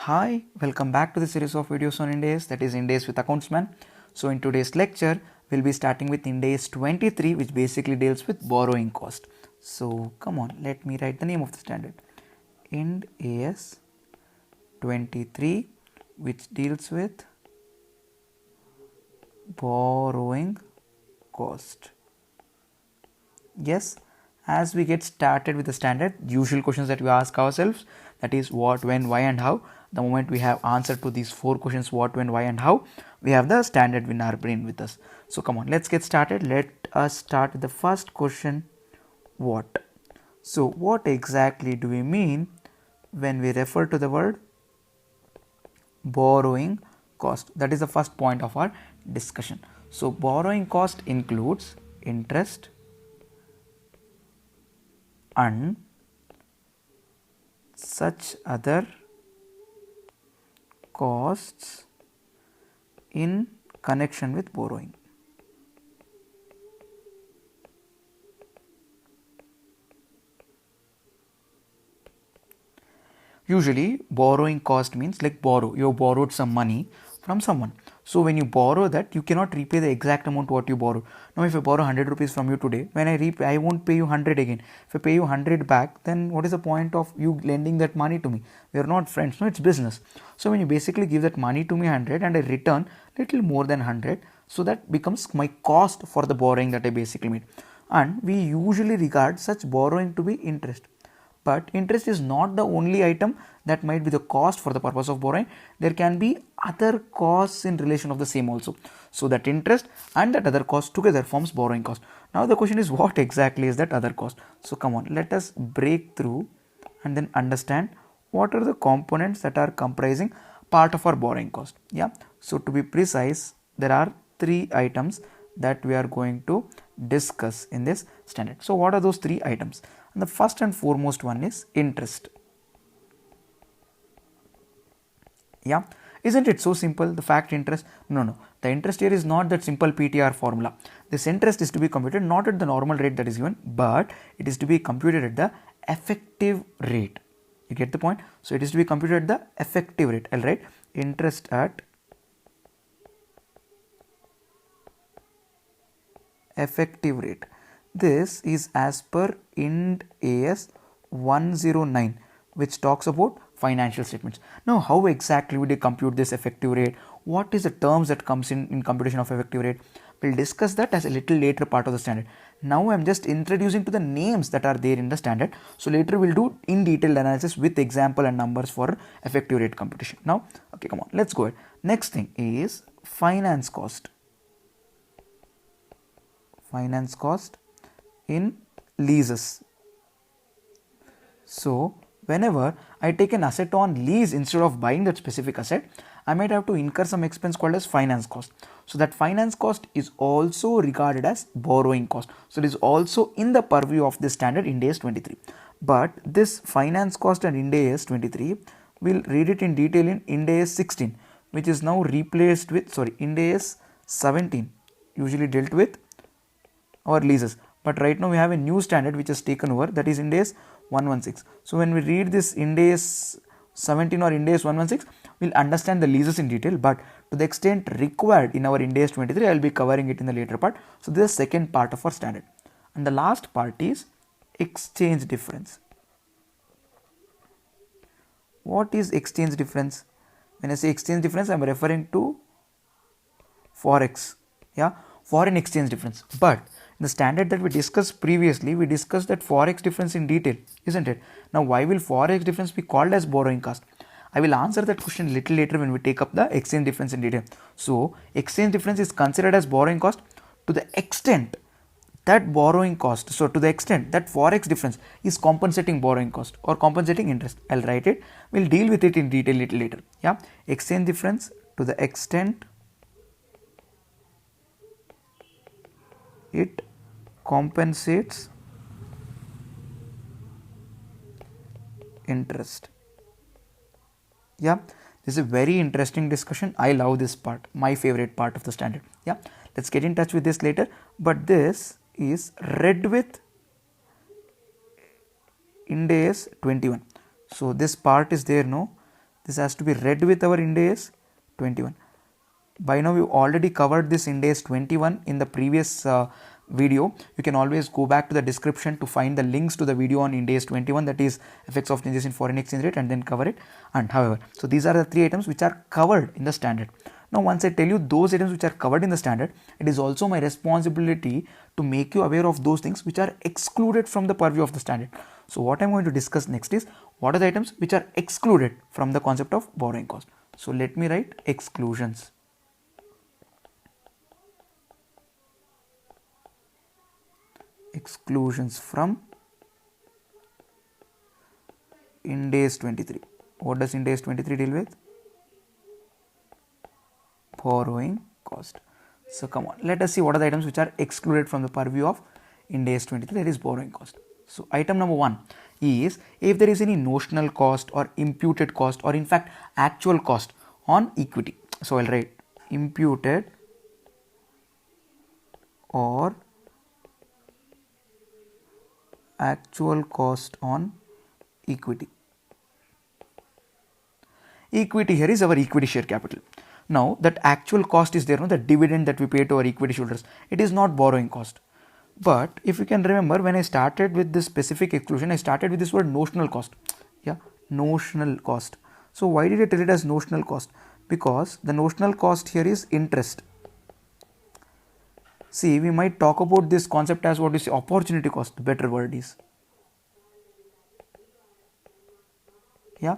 Hi, welcome back to the series of videos on Ind AS, that is Ind AS with Accountsman. So in today's lecture, we'll be starting with Ind AS 23, which basically deals with borrowing cost. So come on, let me write the name of the standard. Ind AS 23, which deals with borrowing cost. Yes, as we get started with the standard, usual questions that we ask ourselves, that is what, when, why and how. The moment we have answer to these four questions, what, when, why and how, we have the standard in our brain with us. So come on, let's get started. Let us start with the first question, what. So what exactly do we mean when we refer to the word borrowing cost? That is the first point of our discussion. So borrowing cost includes interest and such other costs in connection with borrowing. Usually borrowing cost means like borrow, you borrowed some money from someone. So when you borrow that, you cannot repay the exact amount what you borrow. Now if I borrow 100 rupees from you today, when I repay, I won't pay you 100 again. If I pay you 100 back, then what is the point of you lending that money to me? We are not friends, no, it's business. So when you basically give that money to me 100 and I return little more than 100, so that becomes my cost for the borrowing that I basically made. And we usually regard such borrowing to be interest. But interest is not the only item that might be the cost for the purpose of borrowing. There can be other costs in relation of the same also. So that interest and that other cost together forms borrowing cost. Now the question is, what exactly is that other cost? So come on, let us break through and then understand what are the components that are comprising part of our borrowing cost. Yeah. So to be precise, there are three items that we are going to discuss in this standard. So what are those three items? And the first and foremost one is interest. Yeah, isn't it so simple? The fact interest, no, the interest here is not that simple PTR formula. This interest is to be computed not at the normal rate that is given, but it is to be computed at the effective rate. You get the point? So it is to be computed at the effective rate. I'll write interest at effective rate. This is as per Ind AS 109, which talks about financial statements. Now how exactly would you compute this effective rate? What is the terms that comes in computation of effective rate? We'll discuss that as a little later part of the standard. Now I'm just introducing to the names that are there in the standard. So later we'll do in detailed analysis with example and numbers for effective rate computation. Now, okay, come on, let's go ahead. Next thing is finance cost. Finance cost in leases. So whenever I take an asset on lease instead of buying that specific asset, I might have to incur some expense called as finance cost. So that finance cost is also regarded as borrowing cost. So it is also in the purview of this standard Ind AS 23. But this finance cost and Ind AS 23, we'll read it in detail in Ind AS 16, which is now replaced with Ind AS 17, usually dealt with our leases. But right now we have a new standard which has taken over, that is Ind AS 116. So when we read this Ind AS 17 or Ind AS 116, we'll understand the leases in detail, but to the extent required in our Ind AS 23, I will be covering it in the later part. So this is the second part of our standard. And the last part is exchange difference. What is exchange difference? When I say exchange difference, I am referring to forex, yeah, foreign exchange difference. But in the standard that we discussed previously, we discussed that forex difference in detail, isn't it? Now why will forex difference be called as borrowing cost? I will answer that question a little later when we take up the exchange difference in detail. So exchange difference is considered as borrowing cost to the extent that borrowing cost, so to the extent that forex difference is compensating borrowing cost or compensating interest. I'll write it, we'll deal with it in detail little later. Yeah, exchange difference to the extent it compensates interest. Yeah, this is a very interesting discussion. I love this part, my favorite part of the standard. Yeah, let's get in touch with this later. But this is read with Ind AS 21. So this part is there, no, This has to be read with our Ind AS 21. By now, we already covered this Ind AS 21 in the previous video. You can always go back to the description to find the links to the video on Ind AS 21, that is effects of changes in foreign exchange rate, and then cover it. And however, so these are the 3 items which are covered in the standard. Now, once I tell you those items which are covered in the standard, it is also my responsibility to make you aware of those things which are excluded from the purview of the standard. So what I'm going to discuss next is what are the items which are excluded from the concept of borrowing cost. So let me write exclusions. Exclusions from Ind AS 23. What does Ind AS 23 deal with? Borrowing cost. So come on, let us see what are the items which are excluded from the purview of Ind AS 23, that is borrowing cost. So item number 1 is if there is any notional cost or imputed cost or in fact actual cost on equity. So I'll write imputed or actual cost on equity. Equity here is our equity share capital. Now that actual cost is there, no, the dividend that we pay to our equity holders, it is not borrowing cost. But if you can remember, when I started with this specific exclusion, I started with this word notional cost. Yeah, notional cost. So why did I tell it as notional cost? Because the notional cost here is interest. See, we might talk about this concept as what is opportunity cost, the better word is. Yeah,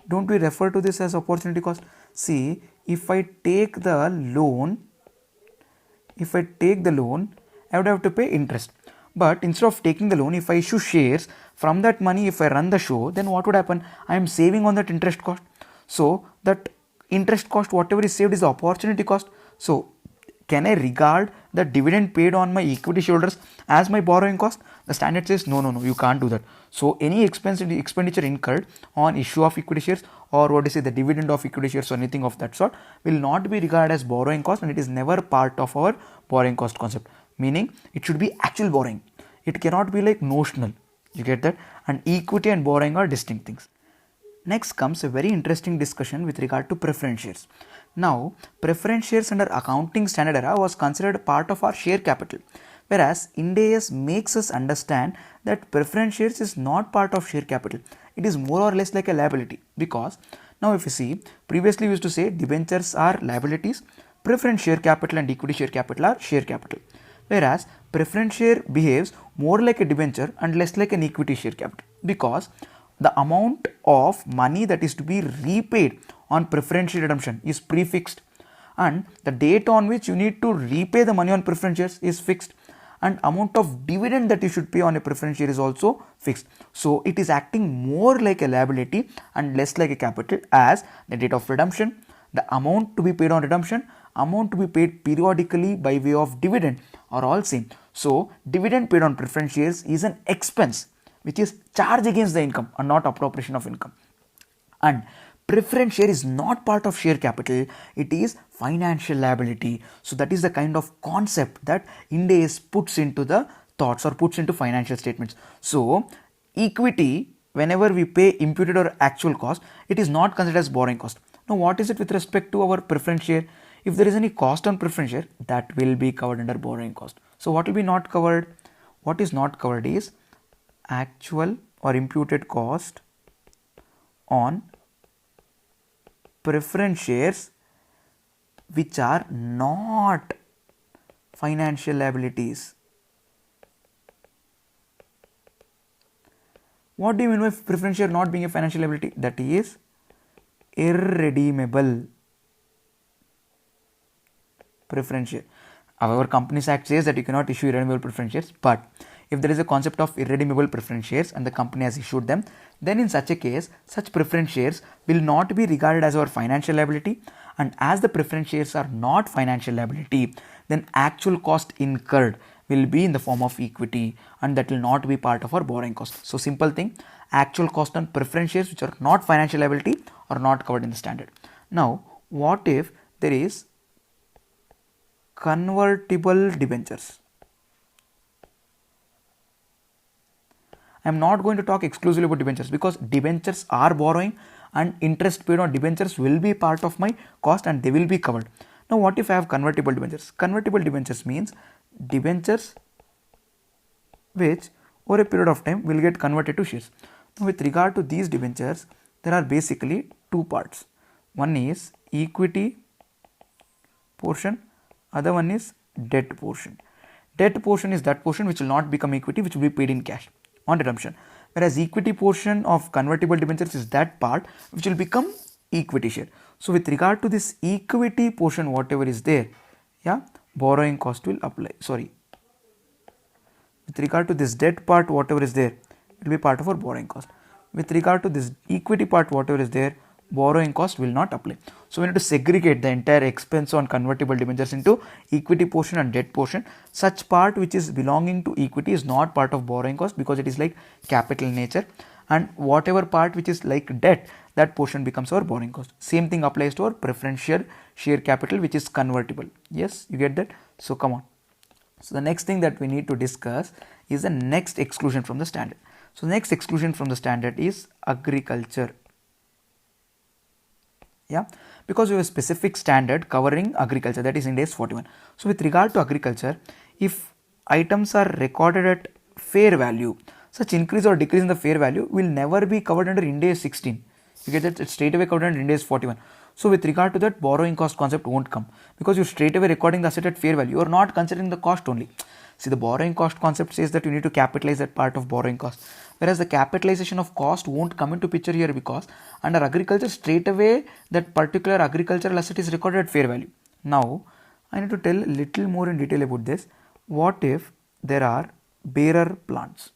don't we refer to this as opportunity cost? See, if I take the loan, I would have to pay interest. But instead of taking the loan, if I issue shares, from that money, if I run the show, then what would happen? I am saving on that interest cost. So that interest cost, whatever is saved, is the opportunity cost. So can I regard the dividend paid on my equity shareholders as my borrowing cost? The standard says no, you can't do that. So any expenditure incurred on issue of equity shares or what is it, the dividend of equity shares or anything of that sort will not be regarded as borrowing cost, and it is never part of our borrowing cost concept. Meaning it should be actual borrowing. It cannot be like notional. You get that? And equity and borrowing are distinct things. Next comes a very interesting discussion with regard to preference shares. Now, preference shares under accounting standard era was considered part of our share capital, whereas Ind AS makes us understand that preference shares is not part of share capital. It is more or less like a liability, because now if you see, previously we used to say debentures are liabilities, preference share capital and equity share capital are share capital, whereas preference share behaves more like a debenture and less like an equity share capital, because the amount of money that is to be repaid on preference share redemption is prefixed, and the date on which you need to repay the money on preference shares is fixed, and amount of dividend that you should pay on a preference share is also fixed. So it is acting more like a liability and less like a capital, as the date of redemption, the amount to be paid on redemption, amount to be paid periodically by way of dividend are all same. So dividend paid on preference shares is an expense which is charged against the income and not appropriation of income. And preference share is not part of share capital, it is financial liability. So that is the kind of concept that Ind AS puts into the thoughts or puts into financial statements. So equity, whenever we pay imputed or actual cost, it is not considered as borrowing cost. Now what is it with respect to our preference share? If there is any cost on preference share, that will be covered under borrowing cost. So what will be not covered? What is not covered is actual or imputed cost on preference shares which are not financial liabilities. What do you mean by preference share not being a financial liability? That is irredeemable preference share. Our Companies Act says that you cannot issue irredeemable preference shares, but if there is a concept of irredeemable preference shares and the company has issued them, then in such a case, such preference shares will not be regarded as our financial liability, and as the preference shares are not financial liability, then actual cost incurred will be in the form of equity, and that will not be part of our borrowing cost. So simple thing, actual cost on preference shares which are not financial liability are not covered in the standard. Now what if there is convertible debentures? I am not going to talk exclusively about debentures, because debentures are borrowing and interest paid on debentures will be part of my cost and they will be covered. Now what if I have convertible debentures? Convertible debentures means debentures which over a period of time will get converted to shares. Now with regard to these debentures, there are basically two parts. One is equity portion, other one is debt portion. Debt portion is that portion which will not become equity, which will be paid in cash on redemption, whereas equity portion of convertible debentures is that part which will become equity share. So with regard to this equity portion, whatever is there, yeah, borrowing cost will apply. Sorry, with regard to this debt part, whatever is there, it will be part of our borrowing cost. With regard to this equity part, whatever is there, borrowing cost will not apply. So we need to segregate the entire expense on convertible debentures into equity portion and debt portion. Such part which is belonging to equity is not part of borrowing cost because it is like capital in nature, and whatever part which is like debt, that portion becomes our borrowing cost. Same thing applies to our preferential share capital which is convertible. Yes, you get that? So come on. So the next thing that we need to discuss is the next exclusion from the standard. So the next exclusion from the standard is agriculture. Yeah, because we have a specific standard covering agriculture, that is Ind AS 41. So with regard to agriculture, if items are recorded at fair value, such increase or decrease in the fair value will never be covered under Ind AS 16. You get that? It's straight away covered under Ind AS 41. So with regard to that, borrowing cost concept won't come because you're straight away recording the asset at fair value. You are not considering the cost only. See, the borrowing cost concept says that you need to capitalize that part of borrowing cost, whereas the capitalization of cost won't come into picture here because under agriculture, straight away that particular agricultural asset is recorded at fair value. Now I need to tell a little more in detail about this. What if there are bearer plants,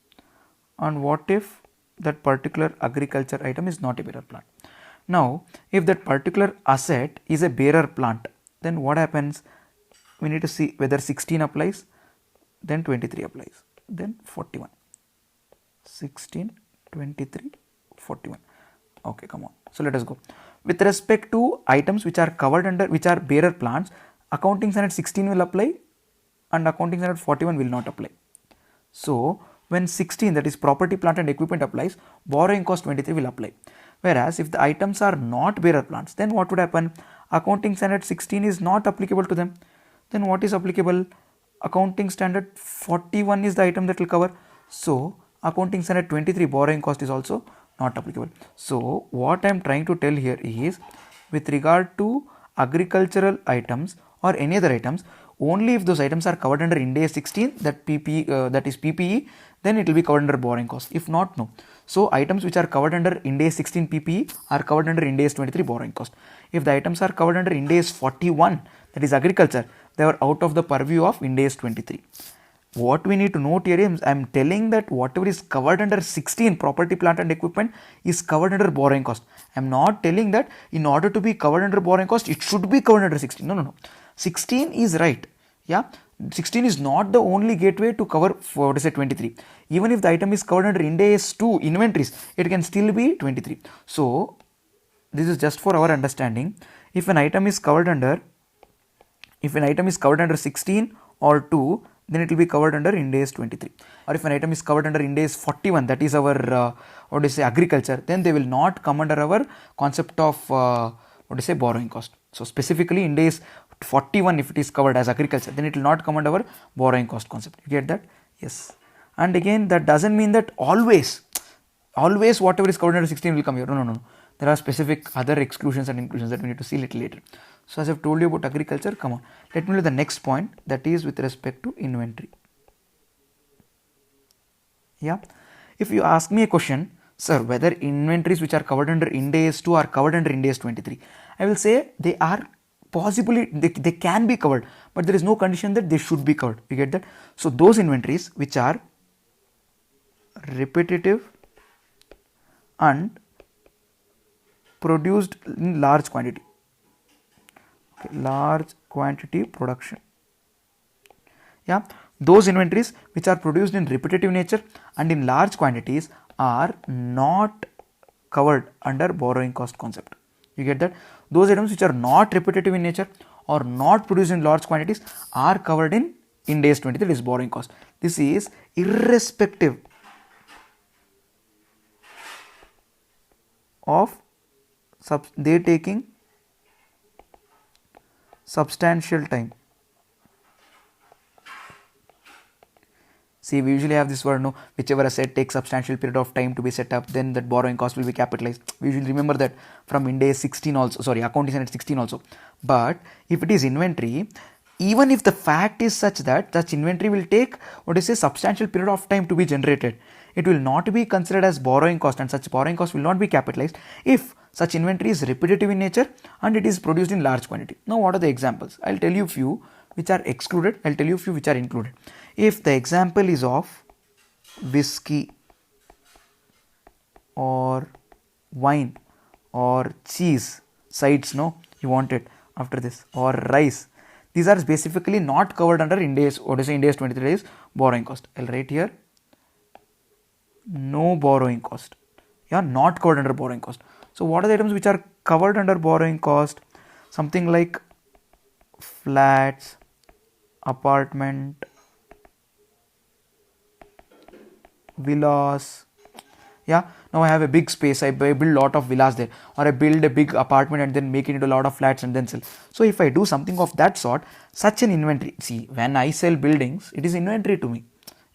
and what if that particular agriculture item is not a bearer plant? Now if that particular asset is a bearer plant, then what happens? We need to see whether 16 applies, then 23 applies, then 41. 16, 23, 41. Okay, come on. So let us go. With respect to items which are covered under, which are bearer plants, accounting standard 16 will apply and accounting standard 41 will not apply. So when 16, that is property, plant and equipment applies, borrowing cost 23 will apply. Whereas if the items are not bearer plants, then what would happen? Accounting standard 16 is not applicable to them. Then what is applicable? Accounting standard 41 is the item that will cover. So accounting standard 23, borrowing cost, is also not applicable. So what I am trying to tell here is, with regard to agricultural items or any other items, only if those items are covered under Ind AS 16, that is PPE, then it will be covered under borrowing cost. If not, no. So items which are covered under Ind AS 16 PPE are covered under Ind AS 23 borrowing cost. If the items are covered under Ind AS 41, that is agriculture, they are out of the purview of Ind AS 23. What we need to note here is I am telling that whatever is covered under 16, property, plant and equipment, is covered under borrowing cost. I am not telling that in order to be covered under borrowing cost, it should be covered under 16. No. 16 is right. Yeah, 16 is not the only gateway to cover for, what is it, 23. Even if the item is covered under Ind AS 2 inventories, it can still be 23. So this is just for our understanding. If an item is covered under 16 or 2, then it will be covered under Ind AS 23. Or if an item is covered under Ind AS 41, that is our agriculture, then they will not come under our concept of borrowing cost. So specifically Ind AS 41, if it is covered as agriculture, then it will not come under our borrowing cost concept. You get that? Yes. And again, that doesn't mean that always whatever is covered under 16 will come here. No. There are specific other exclusions and inclusions that we need to see little later. So as I've told you about agriculture, come on, let me do the next point, that is with respect to inventory. Yeah, if you ask me a question, sir, whether inventories which are covered under Ind AS 2 are covered under Ind AS 23, I will say they are possibly, they can be covered, but there is no condition that they should be covered. You get that? So those inventories which are repetitive and produced in large quantity. Large quantity production. Yeah, those inventories which are produced in repetitive nature and in large quantities are not covered under borrowing cost concept. You get that? Those items which are not repetitive in nature or not produced in large quantities are covered in Ind AS 23, that is borrowing cost. This is irrespective of They taking substantial time. See, we usually have this word, no, whichever asset takes substantial period of time to be set up, then that borrowing cost will be capitalized. We usually remember that from Ind AS 16 also, sorry, accounting standard 16 also. But if it is inventory, even if the fact is such that such inventory will take, what is a substantial period of time to be generated, it will not be considered as borrowing cost, and such borrowing cost will not be capitalized if such inventory is repetitive in nature and it is produced in large quantity. Now, what are the examples? I'll tell you few which are excluded, I'll tell you few which are included. If the example is of whiskey or wine or cheese, sides, no, you want it after this, or rice, these are specifically not covered under Ind AS, what is Ind AS 23 is borrowing cost. I'll write here no borrowing cost. Yeah, not covered under borrowing cost. So what are the items which are covered under borrowing cost? Something like flats, apartment, villas. Yeah, now I have a big space, I build a lot of villas there, or I build a big apartment and then make it into a lot of flats and then sell. So if I do something of that sort, such an inventory, see, when I sell buildings, it is inventory to me.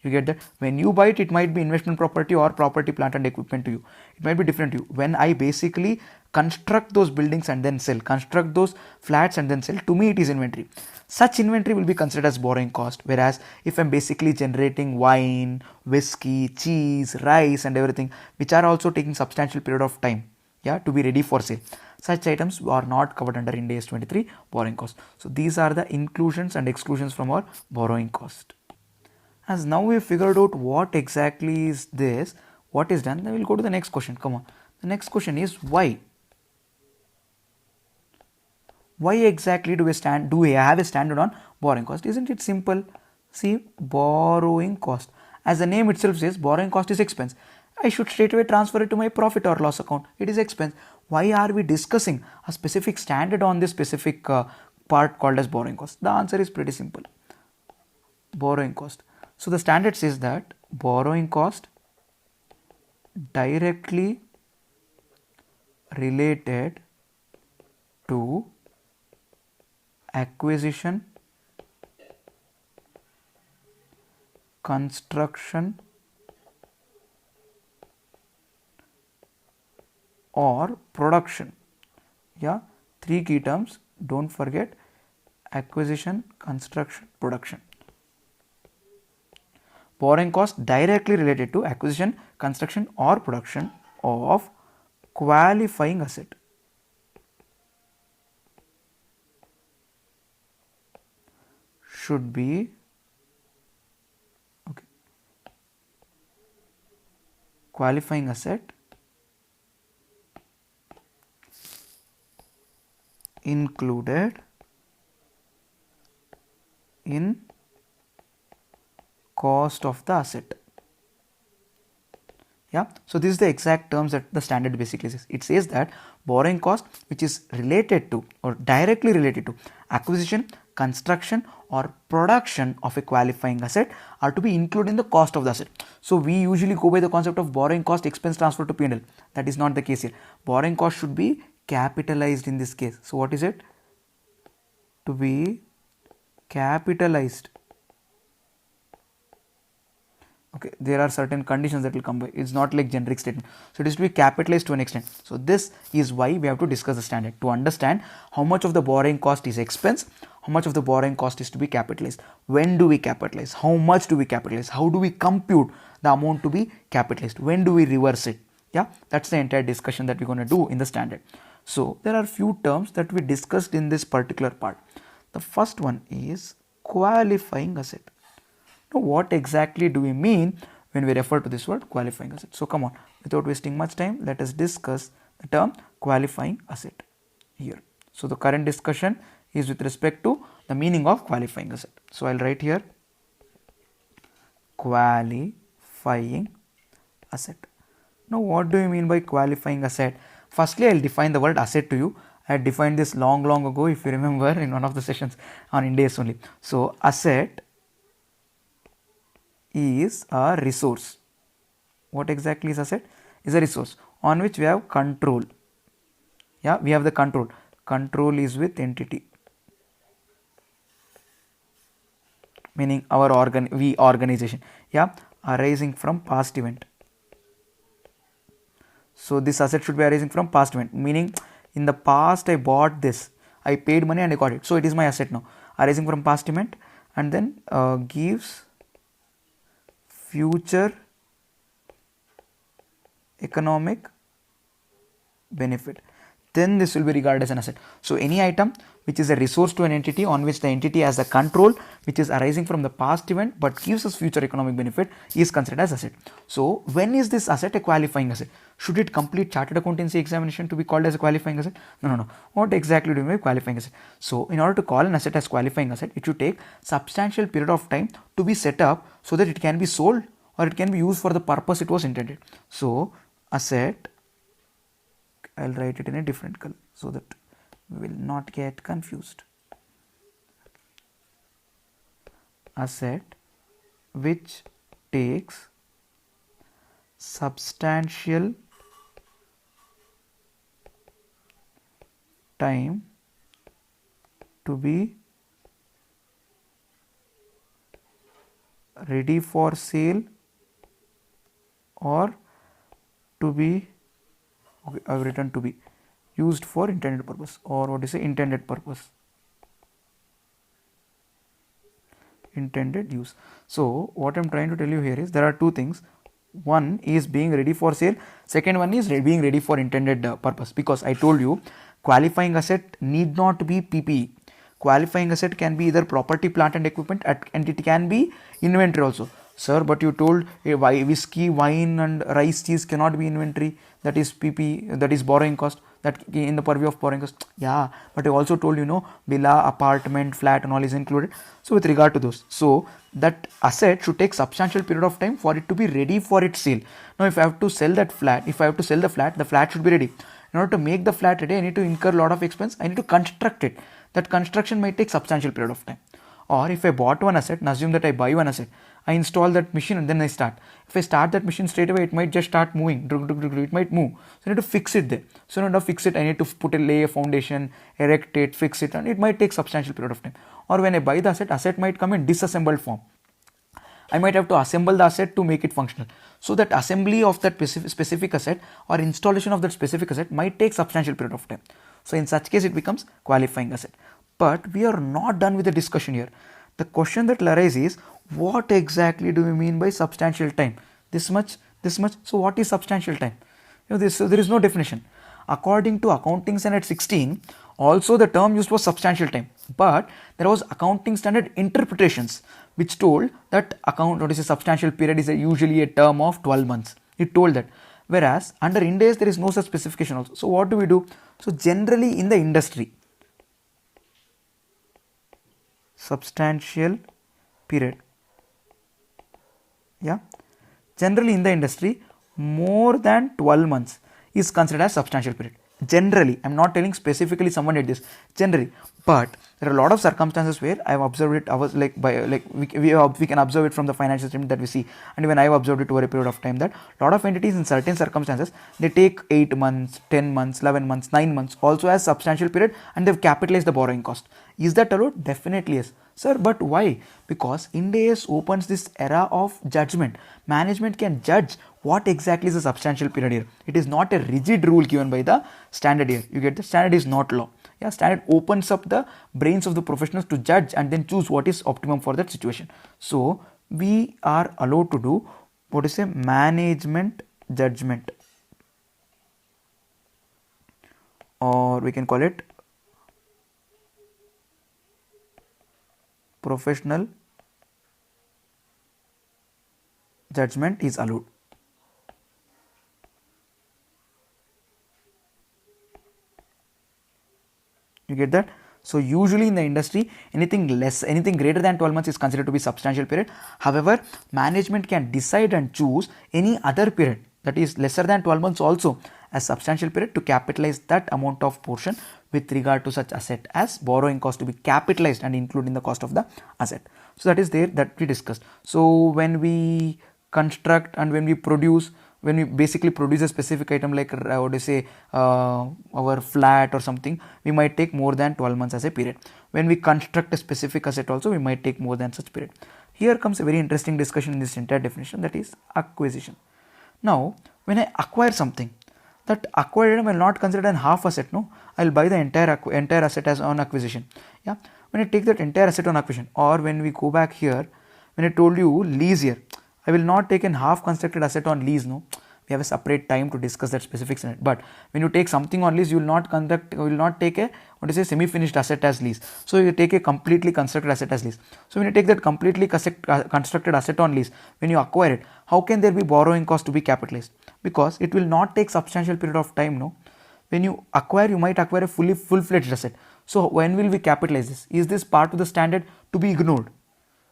You get that? When you buy it, it might be investment property or property, plant and equipment to you. It might be different to you. When I basically construct those buildings and then sell, construct those flats and then sell, to me it is inventory. Such inventory will be considered as borrowing cost. Whereas if I'm basically generating wine, whiskey, cheese, rice and everything, which are also taking substantial period of time, yeah, to be ready for sale, such items are not covered under Ind AS 23 borrowing cost. So these are the inclusions and exclusions from our borrowing cost. As now we have figured out what exactly is this, what is done, then we'll go to the next question. Come on. The next question is why? Why exactly do we have a standard on borrowing cost? Isn't it simple? See, borrowing cost. As the name itself says, borrowing cost is expense. I should straight away transfer it to my profit or loss account. It is expense. Why are we discussing a specific standard on this specific part called as borrowing cost? The answer is pretty simple. Borrowing cost. So the standard says that borrowing cost directly related to acquisition, construction or production. Yeah, three key terms, don't forget: acquisition, construction, production. Borrowing cost directly related to acquisition, construction or production of qualifying asset. Should be okay. Qualifying asset included in cost of the asset. Yeah, so this is the exact terms that the standard basically says. It says that borrowing cost which is related to or directly related to acquisition, construction or production of a qualifying asset are to be included in the cost of the asset. So we usually go by the concept of borrowing cost expense transfer to P&L. That is not the case here. Borrowing cost should be capitalized in this case. So what is it? To be capitalized. Okay, there are certain conditions that will come by. It's not like generic statement. So it is to be capitalized to an extent. So this is why we have to discuss the standard to understand how much of the borrowing cost is expense, how much of the borrowing cost is to be capitalized, when do we capitalize, how much do we capitalize, how do we compute the amount to be capitalized, when do we reverse it. Yeah, that's the entire discussion that we're going to do in the standard. So there are few terms that we discussed in this particular part. The first one is qualifying asset. Now what exactly do we mean when we refer to this word qualifying asset? So come on, without wasting much time, let us discuss the term qualifying asset here. So the current discussion is with respect to the meaning of qualifying asset. So I'll write here qualifying asset. Now what do you mean by qualifying asset? Firstly, I'll define the word asset to you. I had defined this long ago, if you remember, in one of the sessions on Ind AS only. So asset is a resource. What exactly is asset? Is a resource on which we have control. Yeah, we have the control. Control is with entity, meaning our organization. Yeah, arising from past event. So this asset should be arising from past event, meaning in the past I bought this, I paid money and I got it, so it is my asset now, arising from past event, and then gives future economic benefit, then this will be regarded as an asset. So any item which is a resource to an entity, on which the entity has a control, which is arising from the past event but gives us future economic benefit, is considered as asset. So when is this asset a qualifying asset? Should it complete chartered accountancy examination to be called as a qualifying asset? No. What exactly do you mean by qualifying asset? So in order to call an asset as qualifying asset, it should take substantial period of time to be set up so that it can be sold or it can be used for the purpose it was intended. So asset, I'll write it in a different color so that we will not get confused. Asset which takes substantial time to be ready for sale or to be, okay, I've written to be used for intended purpose, or what is intended purpose, intended use. So what I'm trying to tell you here is there are two things. One is being ready for sale, second one is being ready for intended purpose, because I told you qualifying asset need not be PPE. Qualifying asset can be either property, plant and equipment, and it can be inventory also. Sir, but you told whiskey, wine and rice, cheese cannot be inventory, that is PP, that is borrowing cost, that in the purview of borrowing cost. Yeah, but I also told villa, apartment, flat and all is included. So with regard to those, so that asset should take substantial period of time for it to be ready for its sale. Now if I have to sell that flat, the flat should be ready. In order to make the flat ready, I need to incur a lot of expense, I need to construct it. That construction might take substantial period of time. Or if I bought one asset, and assume that I buy one asset, I install that machine and then I start. If I start that machine straight away, it might just start moving. It might move. So I need to fix it there. So in order to fix it, I need to lay a foundation, erect it, fix it, and it might take substantial period of time. Or when I buy the asset might come in disassembled form. I might have to assemble the asset to make it functional. So that assembly of that specific asset or installation of that specific asset might take substantial period of time. So in such case, it becomes qualifying asset. But we are not done with the discussion here. The question that will arise is, what exactly do we mean by substantial time? This much. So what is substantial time? There is no definition. According to Accounting Standard 16, also the term used was substantial time. But there was accounting standard interpretations which told that substantial period is usually a term of 12 months. It told that. Whereas under Ind AS there is no such specification also. So what do we do? So generally in the industry, substantial period. Yeah. Generally in the industry, more than 12 months is considered as substantial period. Generally, I'm not telling specifically someone did this. Generally, but there are a lot of circumstances where I've observed it. I was we can observe it from the financial statement that we see, and even I've observed it over a period of time that a lot of entities in certain circumstances they take 8 months, 10 months, 11 months, 9 months also as substantial period, and they've capitalized the borrowing cost. Is that allowed? Definitely yes. Sir, but why? Because Ind AS opens this era of judgment. Management can judge what exactly is a substantial period here. It is not a rigid rule given by the standard here. You get the standard is not law. Yeah, standard opens up the brains of the professionals to judge and then choose what is optimum for that situation. So we are allowed to do what is a management judgment, or we can call it professional judgment is allowed. You get that? So usually in the industry, anything greater than 12 months is considered to be substantial period. However, management can decide and choose any other period that is lesser than 12 months also as substantial period to capitalize that amount of portion with regard to such asset as borrowing cost to be capitalized and included in the cost of the asset. So that is there that we discussed. So when we construct and when we produce when we basically produce a specific item like what do you say, our flat or something, we might take more than 12 months as a period. When we construct a specific asset also, we might take more than such period. Here comes a very interesting discussion in this entire definition, that is acquisition. Now when I acquire something, that acquired item will not consider an half asset, no, I will buy the entire asset as on acquisition. Yeah, when I take that entire asset on acquisition, or when we go back here, when I told you lease here, I will not take an half constructed asset on lease, no, we have a separate time to discuss that specifics in it. But when you take something on lease, you will not take a semi-finished asset as lease. So you take a completely constructed asset as lease. So when you take that completely constructed asset on lease, when you acquire it, how can there be borrowing cost to be capitalized? Because it will not take substantial period of time, no. When you acquire, you might acquire a full-fledged asset. So when will we capitalize this? Is this part of the standard to be ignored?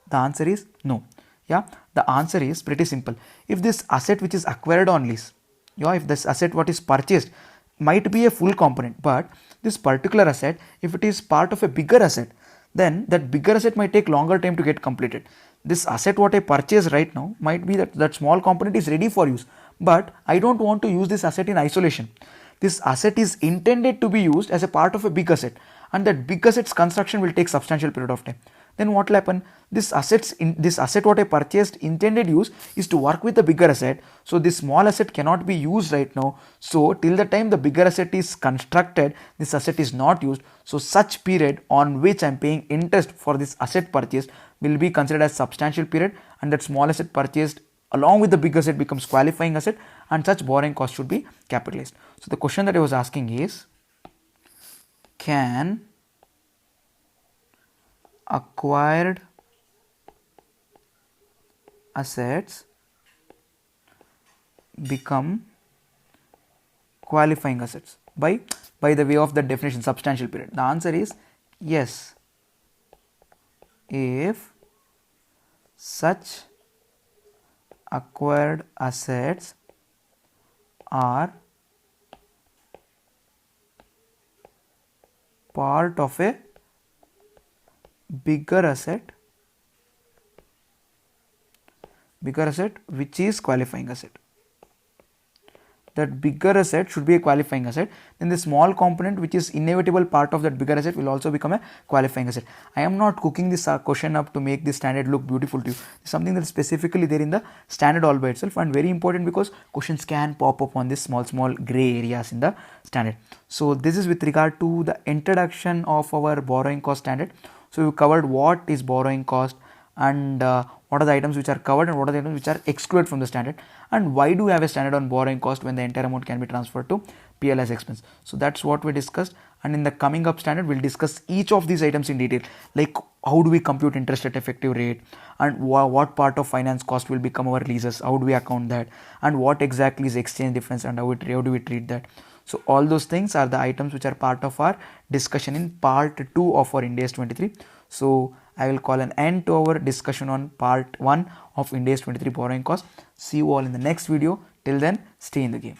The answer is no. Yeah, the answer is pretty simple. If this asset which is acquired on lease, yeah, if this asset what is purchased might be a full component, but this particular asset, if it is part of a bigger asset, then that bigger asset might take longer time to get completed. This asset what I purchase right now might be that small component is ready for use, but I don't want to use this asset in isolation. This asset is intended to be used as a part of a big asset, and that big asset's construction will take substantial period of time. Then what will happen? This asset what I purchased intended use is to work with the bigger asset. So this small asset cannot be used right now. So till the time the bigger asset is constructed, this asset is not used. So such period on which I am paying interest for this asset purchased will be considered as substantial period, and that small asset purchased along with the big asset becomes qualifying asset, and such borrowing cost should be capitalized. So the question that I was asking is, can acquired assets become qualifying assets by the way of the definition substantial period? The answer is yes, if such acquired assets are part of a bigger asset which is qualifying asset. That bigger asset should be a qualifying asset. Then the small component which is inevitable part of that bigger asset will also become a qualifying asset. I am not cooking this question up to make this standard look beautiful to you. It's something that is specifically there in the standard all by itself, and very important because questions can pop up on this small gray areas in the standard. So this is with regard to the introduction of our borrowing cost standard. So we covered what is borrowing cost, and what are the items which are covered and what are the items which are excluded from the standard, and why do we have a standard on borrowing cost when the entire amount can be transferred to PL as expense. So that's what we discussed, and in the coming up standard we'll discuss each of these items in detail, like how do we compute interest at effective rate, and what part of finance cost will become our leases, how do we account that, and what exactly is exchange difference and how do we treat that. So all those things are the items which are part of our discussion in part 2 of our Ind AS 23. So I will call an end to our discussion on part 1 of Ind AS 23 borrowing cost. See you all in the next video. Till then, stay in the game.